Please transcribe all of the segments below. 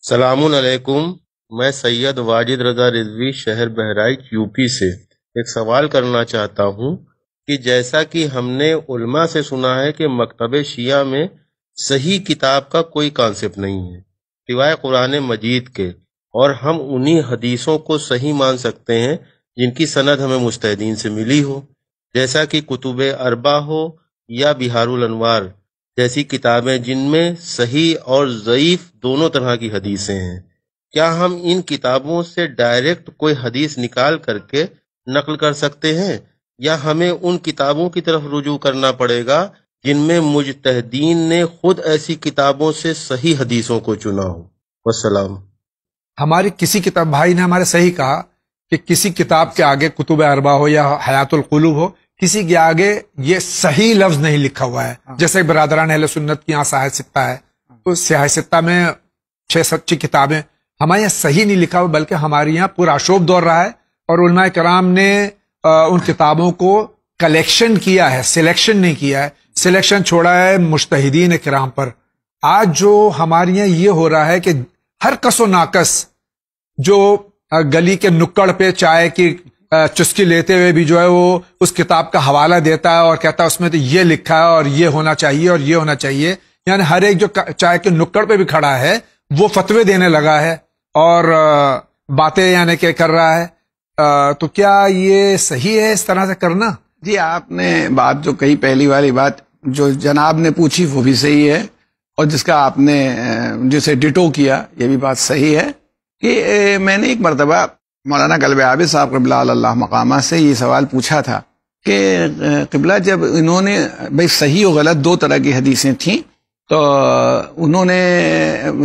سلام علیکم۔ میں سید واجد رضا رضوی شہر بہرائچ یوپی سے ایک سوال کرنا چاہتا ہوں کہ جیسا کہ ہم نے علماء سے سنا ہے کہ مکتب شیعہ میں صحیح کتاب کا کوئی کانسیپٹ نہیں ہے سوائے قرآن مجید کے، اور ہم انہی حدیثوں کو صحیح مان سکتے ہیں جن کی سند ہمیں مجتہدین سے ملی ہو، جیسا کہ کتب اربع ہو یا بہار الانوار جیسی کتابیں جن میں صحیح اور ضعیف دونوں طرح کی حدیثیں ہیں۔ کیا ہم ان کتابوں سے ڈائریکٹ کوئی حدیث نکال کر کے نقل کر سکتے ہیں، یا ہمیں ان کتابوں کی طرف رجوع کرنا پڑے گا جن میں مجتہدین نے خود ایسی کتابوں سے صحیح حدیثوں کو چنا ہو؟ والسلام۔ ہماری کسی کتاب، بھائی نے ہمارے صحیح کہا کہ کسی کتاب کے آگے کتب اربع ہو یا حیات القلوب ہو، کسی کے آگے یہ صحیح لفظ نہیں لکھا ہوا ہے۔ جیسے برادران اہل سنت کی یہاں سیاہ ستہ ہے، تو سیاہ ستہ میں 6 کتابیں، ہمارے یہاں صحیح نہیں لکھا ہوا، بلکہ ہمارے یہاں پورا شوب دور رہا ہے، اور علماء کرام نے ان کتابوں کو کلیکشن کیا ہے، سلیکشن نہیں کیا ہے، سلیکشن چھوڑا ہے مجتہدین کرام پر۔ آج جو ہمارے یہاں یہ ہو رہا ہے کہ ہر کس و ناقص جو گلی کے نکڑ پہ چائے کی چسکی لیتے ہوئے بھی جو ہے وہ اس کتاب کا حوالہ دیتا ہے اور کہتا ہے اس میں تو یہ لکھا ہے اور یہ ہونا چاہیے اور یہ ہونا چاہیے، یعنی ہر ایک جو چائے کے نکڑ پہ بھی کھڑا ہے وہ فتوے دینے لگا ہے اور باتیں یعنی کہ کر رہا ہے۔ تو کیا یہ صحیح ہے اس طرح سے کرنا؟ جی، آپ نے بات جو کہی، پہلی والی بات جو جناب نے پوچھی وہ بھی صحیح ہے، اور جس کا آپ نے جسے ڈٹو کیا یہ بھی بات صحیح ہے کہ میں نے ایک مرتبہ مولانا قلب عابد صاحب قبلہ اللہ مقامہ سے یہ سوال پوچھا تھا کہ قبلہ، جب انہوں نے بھائی صحیح و غلط دو طرح کی حدیثیں تھیں، تو انہوں نے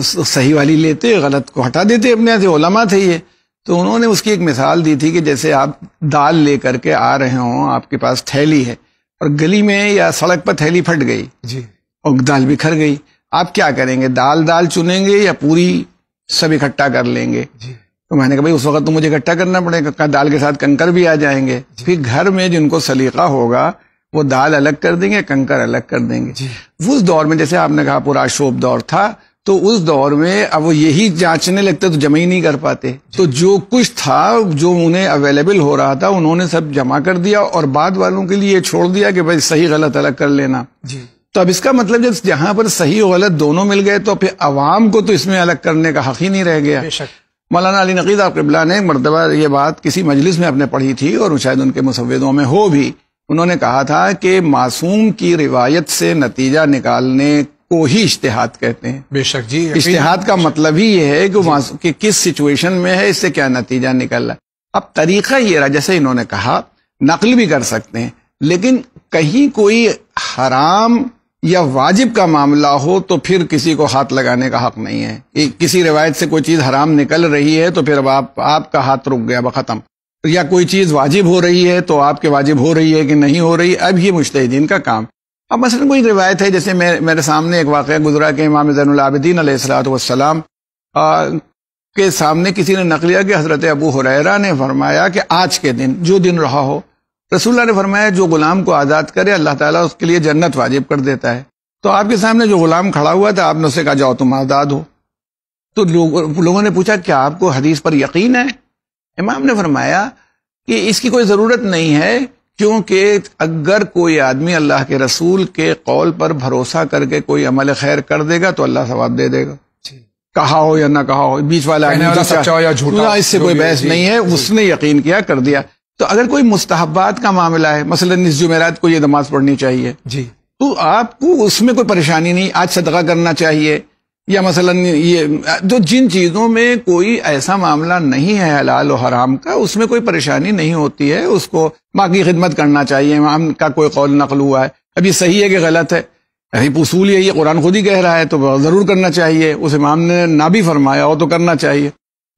صحیح والی لیتے، غلط کو ہٹا دیتے، اپنے یہاں سے علماء تھے یہ، تو انہوں نے اس کی ایک مثال دی تھی کہ جیسے آپ دال لے کر کے آ رہے ہوں، آپ کے پاس تھیلی ہے اور گلی میں یا سڑک پر تھیلی پھٹ گئی جی، اور دال بکھر گئی، آپ کیا کریں گے؟ دال چنیں گے یا پوری سب اکٹھا کر لیں گے؟ جی، تو میں نے کہا بھائی اس وقت تو مجھے اکٹھا کرنا پڑے گا، دال کے ساتھ کنکر بھی آ جائیں گے، پھر گھر میں جن کو سلیقہ ہوگا وہ دال الگ کر دیں گے، کنکر الگ کر دیں گے۔ اس دور میں جیسے آپ نے کہا پورا شوب دور تھا، تو اس دور میں اب وہ یہی جانچنے لگتے تو جمع ہی نہیں کر پاتے، تو جو کچھ تھا جو انہیں اویلیبل ہو رہا تھا انہوں نے سب جمع کر دیا، اور بعد والوں کے لیے چھوڑ دیا کہ بھائی صحیح غلط الگ کر لینا۔ تو اب اس کا مطلب جہاں پر صحیح و غلط دونوں مل گئے تو پھر عوام کو تو اس میں الگ کرنے کا حق ہی نہیں رہ گیا۔ مولانا علی نقی صاحب قبلہ نے ایک مرتبہ یہ بات کسی مجلس میں اپنے پڑھی تھی، اور شاید ان کے مسودوں میں ہو بھی، انہوں نے کہا تھا کہ معصوم کی روایت سے نتیجہ نکالنے کو ہی اجتہاد کہتے ہیں۔ بے شک جی، اجتہاد کا مطلب ہی یہ ہے کہ کس سچویشن میں ہے، اس سے کیا نتیجہ نکل رہا ہے۔ اب طریقہ یہ رہا، جیسے انہوں نے کہا نقل بھی کر سکتے ہیں، لیکن کہیں کوئی حرام یا واجب کا معاملہ ہو تو پھر کسی کو ہاتھ لگانے کا حق نہیں ہے۔ کسی روایت سے کوئی چیز حرام نکل رہی ہے تو پھر اب آپ کا ہاتھ رک گیا، ختم۔ یا کوئی چیز واجب ہو رہی ہے تو آپ کے واجب ہو رہی ہے کہ نہیں ہو رہی، اب یہ مجتہدین کا کام۔ اب مثلا کوئی روایت ہے، جیسے میرے سامنے ایک واقعہ گزرا کہ امام زین العابدین علیہ الصلوۃ والسلام کے سامنے کسی نے نقل کیا کہ حضرت ابو ہریرہ نے فرمایا کہ آج کے دن جو دن رہا ہو، رسول اللہ نے فرمایا جو غلام کو آزاد کرے اللہ تعالیٰ اس کے لیے جنت واجب کر دیتا ہے۔ تو آپ کے سامنے جو غلام کھڑا ہوا تھا، آپ نے اسے کہا جاؤ تم آزاد ہو۔ تو لوگوں نے پوچھا کیا آپ کو حدیث پر یقین ہے؟ امام نے فرمایا کہ اس کی کوئی ضرورت نہیں ہے، کیونکہ اگر کوئی آدمی اللہ کے رسول کے قول پر بھروسہ کر کے کوئی عمل خیر کر دے گا تو اللہ ثواب دے دے گا، کہا ہو یا نہ کہا ہو، بیچ والا سچا ہو یا جھوٹا، اس سے کوئی بحث نہیں ہے، اس نے یقین کیا، کر دیا۔ تو اگر کوئی مستحبات کا معاملہ ہے، مثلا اس جمعرات کو یہ نماز پڑھنی چاہیے جی، تو آپ کو اس میں کوئی پریشانی نہیں، آج صدقہ کرنا چاہیے، یا مثلا یہ جو جن چیزوں میں کوئی ایسا معاملہ نہیں ہے حلال و حرام کا، اس میں کوئی پریشانی نہیں ہوتی ہے، اس کو ماں کی خدمت کرنا چاہیے۔ امام کا کوئی قول نقل ہوا ہے، اب یہ صحیح ہے کہ غلط ہے، اصول یہ قرآن خود ہی کہہ رہا ہے تو ضرور کرنا چاہیے، اس امام نے نہ بھی فرمایا ہو تو کرنا چاہیے۔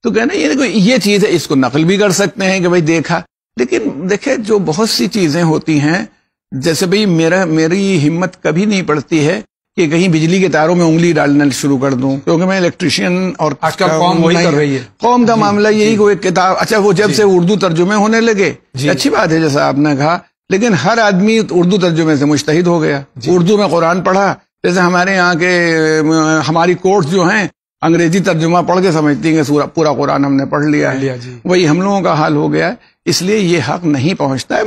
تو کہنا یہ چیز ہے، اس کو نقل بھی کر سکتے ہیں کہ بھائی دیکھا، لیکن دیکھیں جو بہت سی چیزیں ہوتی ہیں، جیسے بھائی میری ہمت کبھی نہیں پڑتی ہے کہ کہیں بجلی کے تاروں میں انگلی ڈالنا شروع کر دوں، کیونکہ میں الیکٹریشین، اور آج کل قوم وہی کر رہی ہے، قوم کا معاملہ یہی کوئی کتاب، اچھا وہ جب سے اردو ترجمے ہونے لگے اچھی بات ہے جیسا آپ نے کہا، لیکن ہر آدمی اردو ترجمے سے مجتہد ہو گیا۔ اردو میں قرآن پڑھا، جیسے ہمارے یہاں کے ہماری کورٹس جو ہیں انگریزی ترجمہ پڑھ کے سمجھتی ہیں کہ پورا قرآن ہم نے پڑھ لیا ہے. جی. وہی ہم لوگوں کا حال ہو گیا ہے. اس لیے یہ حق نہیں پہنچتا ہے.